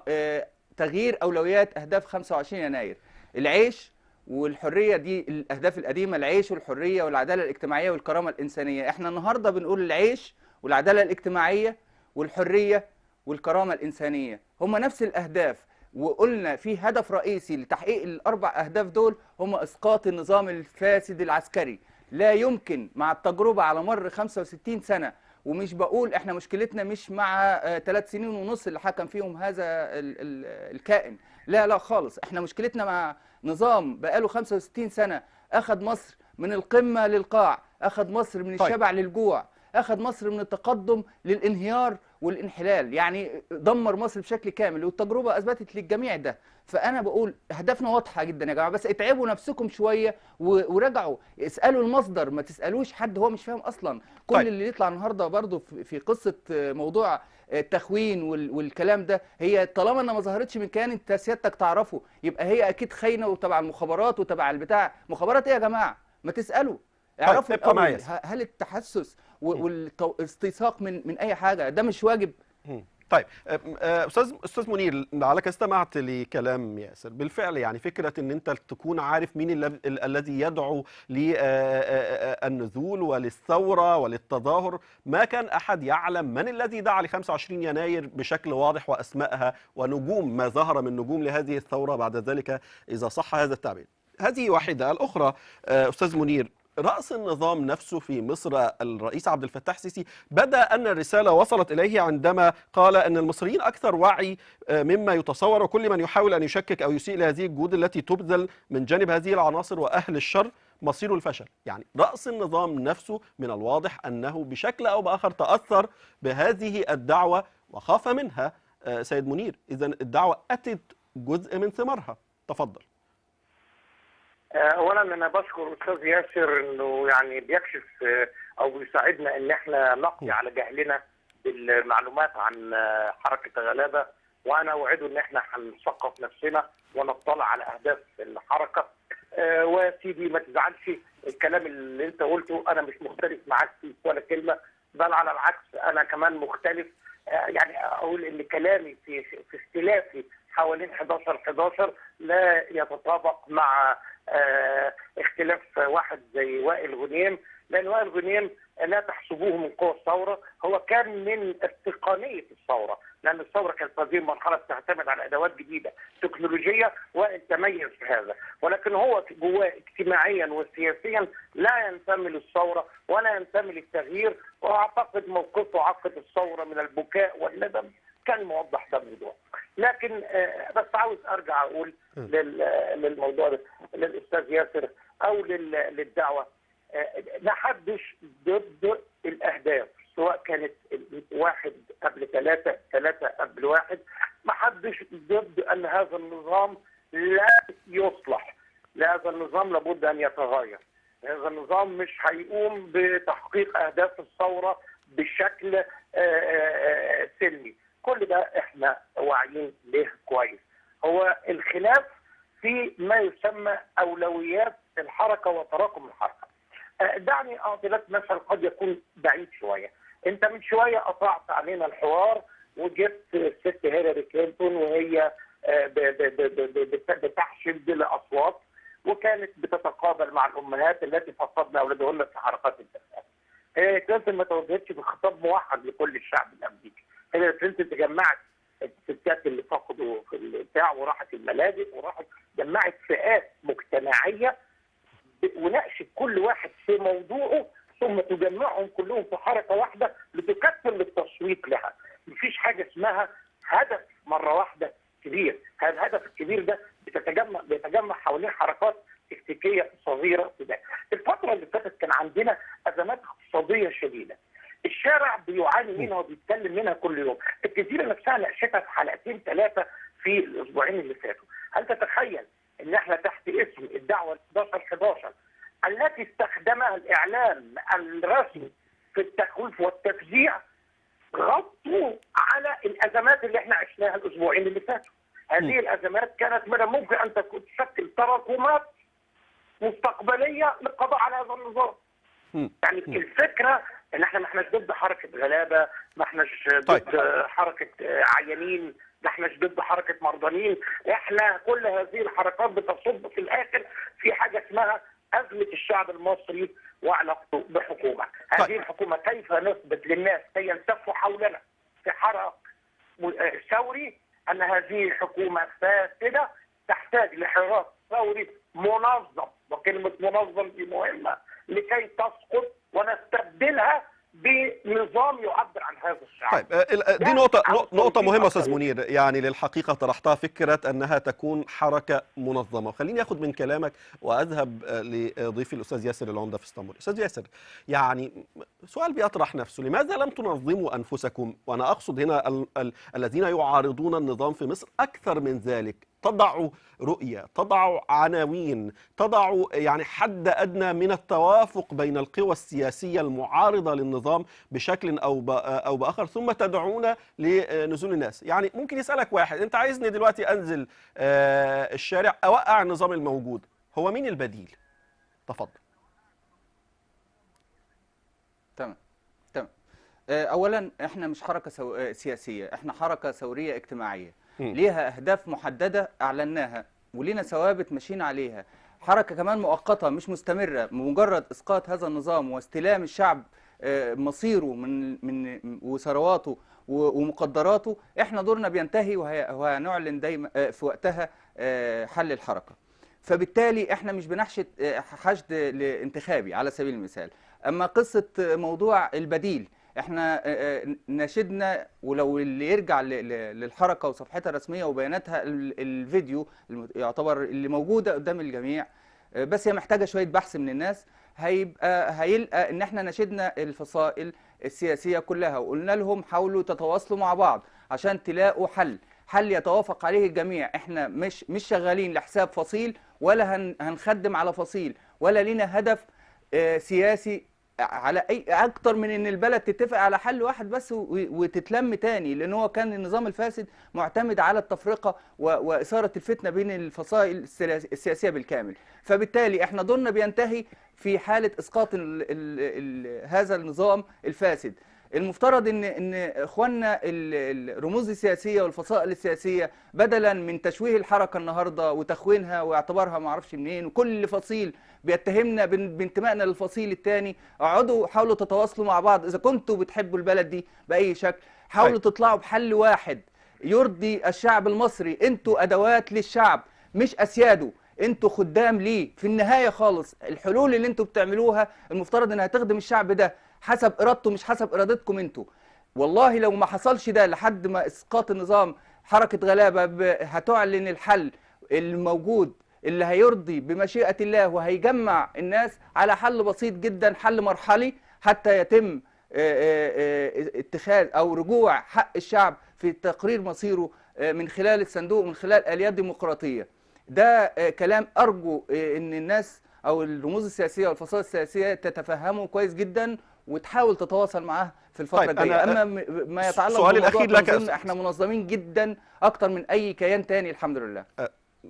تغيير اولويات اهداف 25 يناير، العيش والحريه، دي الاهداف القديمه، العيش والحريه والعداله الاجتماعيه والكرامه الانسانيه. احنا النهارده بنقول العيش والعداله الاجتماعيه والحريه والكرامه الانسانيه هم نفس الاهداف، وقلنا في هدف رئيسي لتحقيق الاربع اهداف دول هم اسقاط النظام الفاسد العسكري. لا يمكن مع التجربه على مر 65 سنه، ومش بقول احنا مشكلتنا مش مع 3 سنين ونص اللي حكم فيهم هذا الكائن، لا خالص، احنا مشكلتنا مع نظام بقاله 65 سنه اخذ مصر من القمه للقاع، اخذ مصر من الشبع للجوع، اخذ مصر من التقدم للانهيار والانحلال، يعني دمر مصر بشكل كامل، والتجربه اثبتت للجميع ده. فانا بقول اهدافنا واضحه جدا يا جماعه، بس اتعبوا نفسكم شويه وراجعوا، اسالوا المصدر، ما تسالوش حد هو مش فاهم اصلا. كل اللي يطلع النهارده برضو في قصه موضوع التخوين والكلام ده، هي طالما انها ما ظهرتش من كيان انت سيادتك تعرفه يبقى هي اكيد خاينه وتبع المخابرات وتبع البتاع. مخابرات ايه يا جماعه؟ ما تسالوا اعرفوا الأول هل التحسس والاستيثاق من اي حاجه ده مش واجب؟ طيب استاذ منير، لعلك استمعت لكلام ياسر. بالفعل يعني فكره ان انت تكون عارف مين الذي يدعو للنزول وللثوره وللتظاهر، ما كان احد يعلم من الذي دعا ل 25 يناير بشكل واضح واسمائها ونجوم ما ظهر من نجوم لهذه الثوره بعد ذلك، اذا صح هذا التعبير. هذه واحده. الاخرى استاذ منير، رأس النظام نفسه في مصر الرئيس عبد الفتاح السيسي بدأ أن الرسالة وصلت إليه عندما قال أن المصريين أكثر وعي مما يتصور، وكل من يحاول أن يشكك أو يسيء لهذه الجهود التي تبذل من جانب هذه العناصر وأهل الشر مصير الفشل. يعني رأس النظام نفسه من الواضح أنه بشكل أو بآخر تأثر بهذه الدعوة وخاف منها. سيد منير، إذن الدعوة أتت جزء من ثمارها. تفضل. اولا انا بشكر استاذ ياسر انه يعني بيكشف او بيساعدنا ان احنا نقضي على جهلنا بالمعلومات عن حركه غلابه، وانا اوعده ان احنا هنثقف نفسنا ونطلع على اهداف الحركه. وسيدي ما تزعلش، الكلام اللي انت قلته انا مش مختلف معاك فيه ولا كلمه، بل على العكس انا كمان مختلف. يعني اقول ان كلامي في اختلافي حوالين 11/11 لا يتطابق مع اختلاف واحد زي وائل غنيم، لان وائل غنيم لا تحسبوه من قوى الثوره، هو كان من تقنيه الثوره، لان الثوره كانت هذه المرحله بتعتمد على ادوات جديده تكنولوجيه، وائل تميز في هذا، ولكن هو جواه اجتماعيا وسياسيا لا ينتمي للثوره ولا ينتمي للتغيير، واعتقد موقفه عقد الثوره من البكاء والندم كان موضح ده بوضوح. لكن بس عاوز ارجع اقول للموضوع ده للاستاذ ياسر او للدعوه. ما حدش ضد الاهداف، سواء كانت 1 قبل 3 3 قبل 1، ما حدش ضد ان هذا النظام لا يصلح. هذا النظام لابد ان يتغير. هذا النظام مش هيقوم بتحقيق اهداف الثوره بشكل سلمي. كل ده احنا واعيين له كويس. هو الخلاف في ما يسمى اولويات الحركه وتراكم الحركه. دعني اعطي لك مثل قد يكون بعيد شويه. انت من شويه قطعت علينا الحوار وجبت الست هيلاري كلينتون وهي بتحشد الاصوات، وكانت بتتقابل مع الامهات التي فقدن اولادهن في حركات الدفاع. هيلاري كلينتون ما توجهتش بخطاب موحد لكل الشعب الامريكي. هيلاري كلينتون تجمعت الستات اللي فقدوا في البتاع وراحت الملاجئ وراحت جمعت فئات مجتمعيه وناقشت كل واحد في موضوعه، ثم تجمعهم كلهم في حركه واحده لتكثر التصويت لها. مفيش حاجه اسمها هدف مره واحده كبير، هذا الهدف الكبير ده بيتجمع حوالين حركات تكتيكيه صغيره كده. الفتره اللي فاتت كان عندنا ازمات اقتصاديه شديده. الشارع بيعاني منها وبيتكلم منها كل يوم. الجزيره نفسها ناقشتها في حلقتين 3 في الاسبوعين اللي فاتوا. هل تتخيل ان احنا تحت اسم الدعوه 11/11 التي استخدمها الاعلام الرسمي في التخويف والتفزيع غطوا على الازمات اللي احنا عشناها الاسبوعين اللي فاتوا؟ هذه الازمات كانت من الممكن ان تشكل تراكمات مستقبليه للقضاء على هذا النظام. يعني الفكره ان احنا ما احناش ضد حركه غلابه، ما احناش ضد حركه عيانين، ما احناش ضد حركه مرضانين، احنا كل هذه الحركات بتصب في الاخر في حاجه اسمها ازمه الشعب المصري وعلاقته بحكومه. هذه الحكومه كيف نثبت للناس كي يلتفوا حولنا في حرق ثوري ان هذه حكومه فاسده تحتاج لحراك ثوري منظم، وكلمه منظم دي مهمه، لكي تسقط ونستبدلها بنظام يعبر عن هذا الشعب. طيب دي نقطة مهمة أستاذ منير، يعني للحقيقة طرحتها فكرة أنها تكون حركة منظمة، وخليني أخذ من كلامك وأذهب لضيفي الأستاذ ياسر العمدة في اسطنبول. أستاذ ياسر، يعني سؤال بيطرح نفسه، لماذا لم تنظموا أنفسكم؟ وأنا أقصد هنا الذين يعارضون النظام في مصر أكثر من ذلك، تضع رؤية، تضع عناوين، تضع يعني حد أدنى من التوافق بين القوى السياسية المعارضة للنظام بشكل أو بآخر، ثم تدعونا لنزول الناس. يعني ممكن يسألك واحد، أنت عايزني دلوقتي أنزل الشارع أوقع النظام الموجود، هو مين البديل؟ تفضل. تمام. اولا احنا مش حركه سياسيه، احنا حركه ثوريه اجتماعيه ليها اهداف محدده اعلناها ولينا ثوابت ماشيين عليها. حركه كمان مؤقته مش مستمره، بمجرد اسقاط هذا النظام واستلام الشعب مصيره من وثرواته ومقدراته، احنا دورنا بينتهي وهنعلن دايما في وقتها حل الحركه. فبالتالي احنا مش بنحشد حشد انتخابي على سبيل المثال. اما قصه موضوع البديل، احنا ناشدنا، ولو اللي يرجع للحركه وصفحتها الرسميه وبياناتها، الفيديو يعتبر اللي موجوده قدام الجميع، بس هي محتاجه شويه بحث من الناس، هيلقى ان احنا ناشدنا الفصائل السياسيه كلها وقلنا لهم حاولوا تتواصلوا مع بعض عشان تلاقوا حل يتوافق عليه الجميع. احنا مش شغالين لحساب فصيل ولا هنخدم على فصيل، ولا لينا هدف سياسي على اي اكتر من ان البلد تتفق على حل واحد بس وتتلم تاني، لان هو كان النظام الفاسد معتمد على التفرقه واثاره الفتنه بين الفصائل السياسيه بالكامل. فبالتالي احنا دورنا بينتهي في حاله اسقاط هذا النظام الفاسد. المفترض ان اخواننا الرموز السياسيه والفصائل السياسيه بدلا من تشويه الحركه النهارده وتخوينها واعتبارها ما اعرفش منين، وكل فصيل بيتهمنا بانتمائنا للفصيل الثاني، اقعدوا حاولوا تتواصلوا مع بعض. اذا كنتوا بتحبوا البلد دي باي شكل حاولوا تطلعوا بحل واحد يرضي الشعب المصري. انتوا ادوات للشعب مش اسياده، انتوا خدام ليه. في النهايه خالص الحلول اللي انتوا بتعملوها المفترض انها تخدم الشعب ده حسب ارادته مش حسب ارادتكم انتوا. والله لو ما حصلش ده لحد ما اسقاط النظام، حركه غلابه هتعلن الحل الموجود اللي هيرضي بمشيئه الله وهيجمع الناس على حل بسيط جدا، حل مرحلي حتى يتم اتخاذ او رجوع حق الشعب في تقرير مصيره من خلال الصندوق ومن خلال اليات ديمقراطيه. ده كلام ارجو ان الناس او الرموز السياسيه والفصائل السياسيه تتفهمه كويس جدا وتحاول تتواصل معاه في الفتره الجايه. اما ما يتعلق بالتنظيم، احنا منظمين جدا اكتر من اي كيان تاني الحمد لله.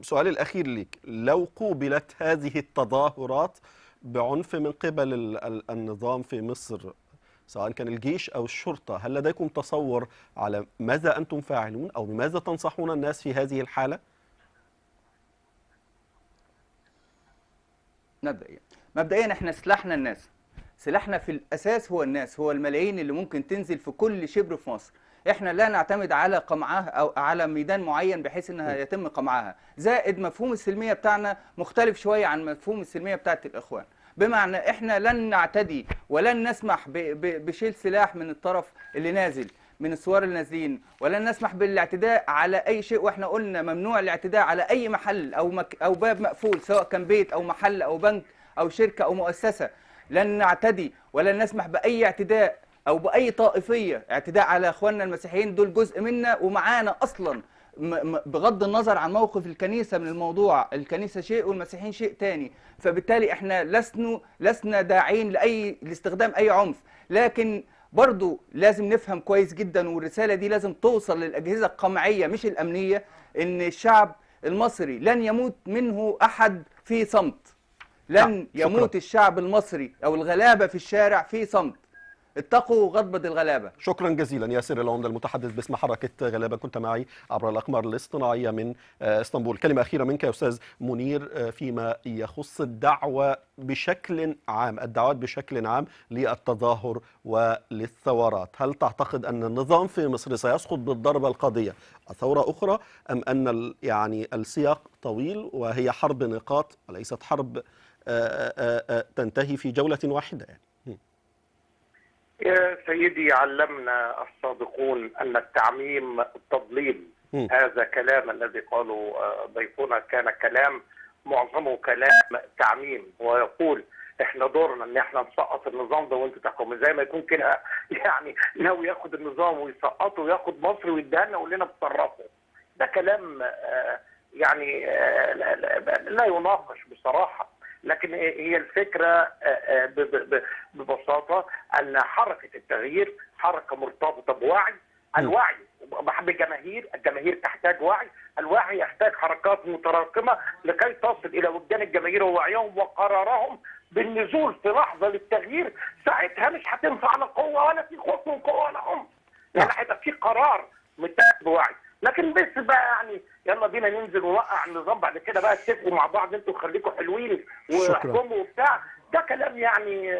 سؤالي الاخير ليك، لو قوبلت هذه التظاهرات بعنف من قبل النظام في مصر سواء كان الجيش او الشرطه، هل لديكم تصور على ماذا انتم فاعلون او بماذا تنصحون الناس في هذه الحاله؟ مبدئيا احنا سلاحنا الناس، سلاحنا في الاساس هو الناس، هو الملايين اللي ممكن تنزل في كل شبر في مصر. احنا لا نعتمد على قمعها او على ميدان معين بحيث انها يتم قمعها. زائد مفهوم السلميه بتاعنا مختلف شويه عن مفهوم السلميه بتاعت الاخوان، بمعنى احنا لن نعتدي ولن نسمح بشيل سلاح من الطرف اللي نازل من الثوار النازلين، ولن نسمح بالاعتداء على اي شيء. واحنا قلنا ممنوع الاعتداء على اي محل او باب مقفول، سواء كان بيت او محل او بنك او شركه او مؤسسه. لن نعتدي ولن نسمح باي اعتداء او باي طائفيه. اعتداء على اخواننا المسيحيين دول جزء منا ومعانا اصلا، بغض النظر عن موقف الكنيسه من الموضوع. الكنيسه شيء والمسيحيين شيء تاني. فبالتالي احنا لسنا داعين لاستخدام اي عنف، لكن برضو لازم نفهم كويس جدا، والرسالة دي لازم توصل للأجهزة القمعية مش الأمنية، إن الشعب المصري لن يموت منه أحد في صمت. لن يموت الشعب المصري أو الغلابة في الشارع في صمت. اتقوا غضبة الغلابة. شكرا جزيلا ياسر العمدة المتحدث باسم حركة غلابة، كنت معي عبر الأقمار الاصطناعية من اسطنبول. كلمة أخيرة منك يا أستاذ منير فيما يخص الدعوة بشكل عام، الدعوات بشكل عام للتظاهر وللثورات. هل تعتقد أن النظام في مصر سيسقط بالضربة القاضية ثورة أخرى، أم أن يعني السياق طويل وهي حرب نقاط وليست حرب تنتهي في جولة واحدة يعني؟ يا سيدي، علمنا السابقون أن التعميم التضليل. هذا كلام الذي قاله ضيفنا كان كلام معظمه كلام تعميم، ويقول احنا دورنا ان احنا نسقط النظام ده وانتوا تحكموا. زي ما يكون كده يعني ناوي ياخد النظام ويسقطه وياخد مصر ويديها لنا ويقول لنا بتصرفوا. ده كلام يعني لا يناقش بصراحه، لكن هي الفكره ببساطه ان حركه التغيير حركه مرتبطه بوعي، الوعي بحب الجماهير تحتاج وعي، الوعي يحتاج حركات متراكمه لكي تصل الى وجدان الجماهير ووعيهم وقرارهم بالنزول في لحظه للتغيير. ساعتها مش هتنفع لا قوه ولا في خوف من قوه ولا عنف، يعني هيبقى في قرار متاخد بوعي. لكن بس بقى يعني يلا بينا ننزل ونوقع النظام بعد كده بقى اتفقوا مع بعض انتوا خليكم حلوين واحكموا وبتاع، ده كلام يعني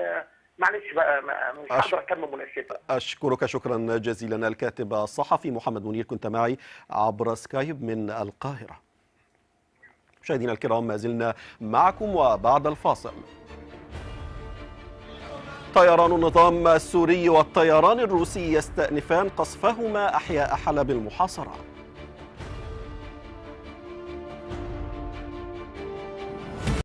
معلش بقى مش هقدر اكمل مناقشتها. اشكرك شكرا جزيلا الكاتب الصحفي محمد منير، كنت معي عبر سكايب من القاهرة. مشاهدينا الكرام ما زلنا معكم وبعد الفاصل. طيران النظام السوري والطيران الروسي يستأنفان قصفهما أحياء حلب المحاصرة.